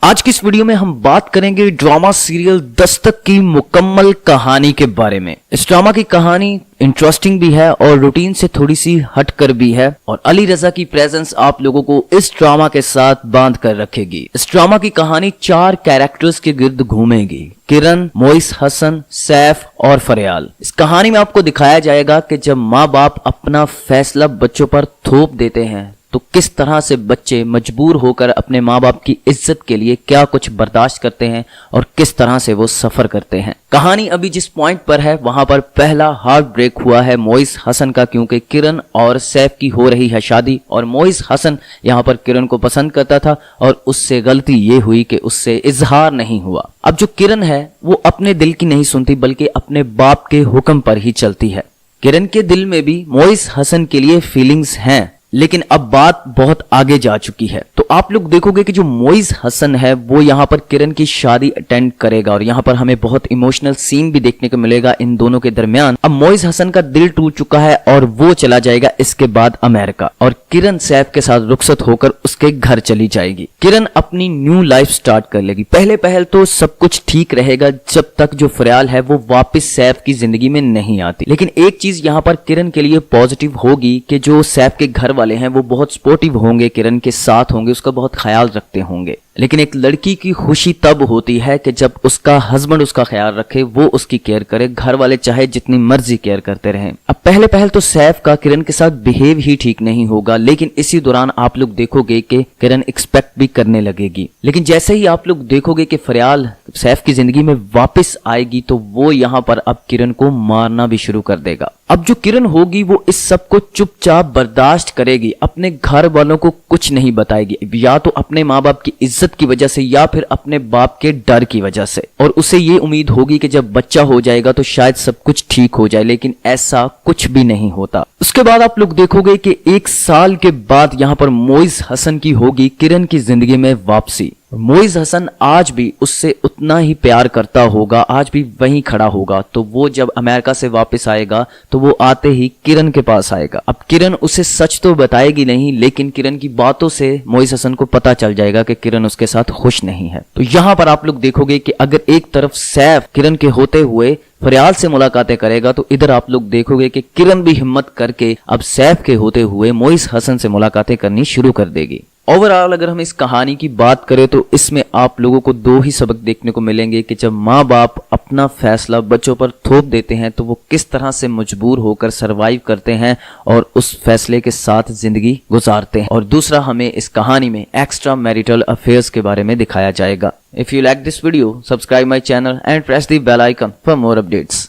आज की इस वीडियो में हम बात करेंगे ड्रामा सीरियल दस्तक की मुकम्मल कहानी के बारे में। इस ड्रामा की कहानी इंटरेस्टिंग भी है और रूटीन से थोड़ी सी हटकर भी है और अली रजा की प्रेजेंस आप लोगों को इस ड्रामा के साथ बांध कर रखेगी। इस ड्रामा की कहानी 4 कैरेक्टर्स के गिर्द घूमेगी, किरण, मोइस हसन, सैफ और फरियाल। इस कहानी में आपको दिखाया जाएगा कि जब माँ बाप अपना फैसला बच्चों पर थोप देते हैं तो किस तरह से बच्चे मजबूर होकर अपने माँ बाप की इज्जत के लिए क्या कुछ बर्दाश्त करते हैं और किस तरह से वो सफर करते हैं। कहानी अभी जिस पॉइंट पर है वहां पर पहला हार्ट ब्रेक हुआ है मोइस हसन का, क्योंकि किरण और सैफ की हो रही है शादी और मोइस हसन यहाँ पर किरण को पसंद करता था और उससे गलती ये हुई कि उससे इजहार नहीं हुआ। अब जो किरण है वो अपने दिल की नहीं सुनती बल्कि अपने बाप के हुक्म पर ही चलती है। किरण के दिल में भी मोइस हसन के लिए फीलिंग्स हैं, लेकिन अब बात बहुत आगे जा चुकी है। तो आप लोग देखोगे कि जो मोइस हसन है वो यहाँ पर किरण की शादी अटेंड करेगा और यहाँ पर हमें बहुत इमोशनल सीन भी देखने को मिलेगा इन दोनों के दरमियान। अब मोइस हसन का दिल टूट चुका है और वो चला जाएगा इसके बाद अमेरिका और किरण सैफ के साथ रुखसत होकर उसके घर चली जाएगी। किरण अपनी न्यू लाइफ स्टार्ट कर लेगी। पहले पहल तो सब कुछ ठीक रहेगा जब तक जो फरियाल है वो वापस सैफ की जिंदगी में नहीं आती, लेकिन एक चीज यहाँ पर किरण के लिए पॉजिटिव होगी कि जो सैफ के घर वाले हैं वो बहुत सपोर्टिव होंगे, किरण के साथ होंगे, उसका बहुत ख्याल रखते होंगे। लेकिन एक लड़की की खुशी तब होती है कि जब उसका हस्बैंड उसका ख्याल रखे, वो उसकी केयर करे, घर वाले चाहे जितनी मर्जी केयर करते रहें। अब पहले पहल तो सैफ का किरण के साथ बिहेव ही ठीक नहीं होगा, लेकिन इसी दौरान आप लोग देखोगे कि किरण एक्सपेक्ट भी करने लगेगी। लेकिन जैसे ही आप लोग देखोगे कि फरियाल सैफ की जिंदगी में वापस आएगी तो वो यहाँ पर अब किरण को मारना भी शुरू कर देगा। अब जो किरण होगी वो इस सब को चुपचाप बर्दाश्त करेगी, अपने घर वालों को कुछ नहीं बताएगी, या तो अपने माँ बाप की इज्जत की वजह से या फिर अपने बाप के डर की वजह से। और उसे ये उम्मीद होगी कि जब बच्चा हो जाएगा तो शायद सब कुछ ठीक हो जाए, लेकिन ऐसा कुछ भी नहीं होता। उसके बाद आप लोग देखोगे कि 1 साल के बाद यहाँ पर मोइस हसन की होगी किरण की जिंदगी में वापसी। मोइस हसन आज भी उससे उतना ही प्यार करता होगा, आज भी वहीं खड़ा होगा। तो वो जब अमेरिका से वापस आएगा तो वो आते ही किरण के पास आएगा। अब किरण उसे सच तो बताएगी नहीं, लेकिन किरण की बातों से मोइस हसन को पता चल जाएगा कि किरण उसके साथ खुश नहीं है। तो यहाँ पर आप लोग देखोगे कि अगर एक तरफ सैफ किरण के होते हुए फरियाल से मुलाकातें करेगा तो इधर आप लोग देखोगे कि किरण भी हिम्मत करके अब सैफ के होते हुए मोइस हसन से मुलाकातें करनी शुरू कर देगी। ओवरऑल अगर हम इस कहानी की बात करें तो इसमें आप लोगों को 2 ही सबक देखने को मिलेंगे कि जब माँ बाप अपना फैसला बच्चों पर थोप देते हैं तो वो किस तरह से मजबूर होकर सरवाइव करते हैं और उस फैसले के साथ जिंदगी गुजारते हैं। और दूसरा, हमें इस कहानी में एक्स्ट्रा मैरिटल अफेयर्स के बारे में दिखाया जाएगा। If you like this video, subscribe my channel and press the bell icon for more updates.